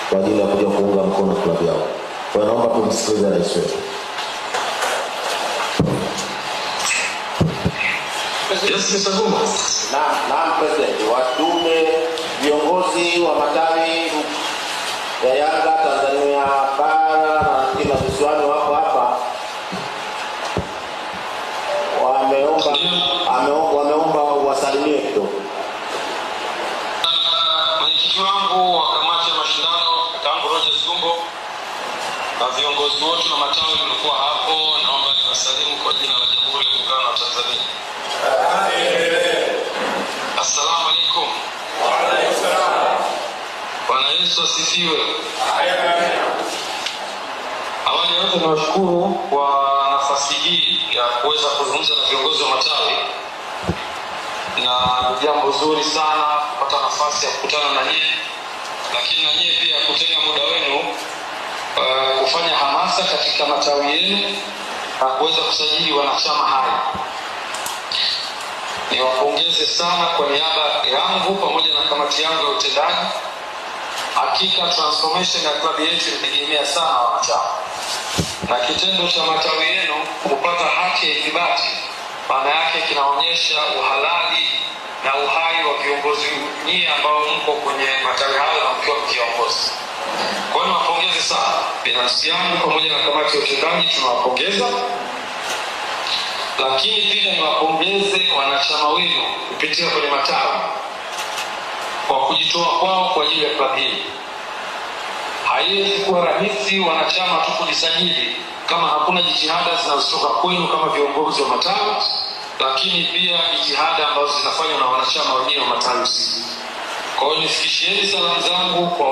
kwa ajili ya kuja kuunga mkono klabu yao. Kwa hiyo naomba tumsikilize rais wetu. Yes, Mr. Gumbo. Naam President, wajumbe, viongozi wa matawi ya Yanga Tanzania bara na kila visiwani wako hapa, wameomba wasalimie kidogo. Mwenyekiti wangu wa kamati ya mashindano Kango Rogers Gumbo na viongozi wote na matawi mlikuwa hapo, naomba niwasalimu kwa jina la Jamhuri ya Muungano wa Tanzania. Assalamu alaikum. Wa alaikum salaam. Bwana Yesu asifiwe. Awali ya yote nawashukuru kwa nafasi hii ya kuweza kuzungumza na viongozi wa matawi, na jambo zuri sana kupata nafasi ya kukutana na nyinyi, lakini na nyinyi pia kutenga muda wenu kufanya hamasa katika matawi yenu na kuweza kusajili wanachama hai. Niwapongeze sana kwa niaba yangu pamoja na kamati yangu ya utendaji. Hakika transformation ya klabu yetu inategemea sana wanachama, na kitendo cha matawi yenu kupata haki ya ithibati, maana yake kinaonyesha uhalali na uhai wa viongozi nyinyi ambao mko kwenye matawi hayo na mkiwa mkiongozi. Kwa hiyo niwapongeze sana. Binafsi yangu pamoja na kamati ya utendaji tunawapongeza, lakini pia niwapongeze wanachama wenu kupitia kwenye matawi kwa kujitoa kwao kwa ajili ya klabu hii. Haiwezi kuwa rahisi wanachama tu kujisajili kama hakuna jitihada zinazotoka kwenu kama viongozi wa matawi, lakini pia jitihada ambazo zinafanywa na wanachama wenyewe wa matawi. Kwa hiyo nifikishieni salamu zangu kwa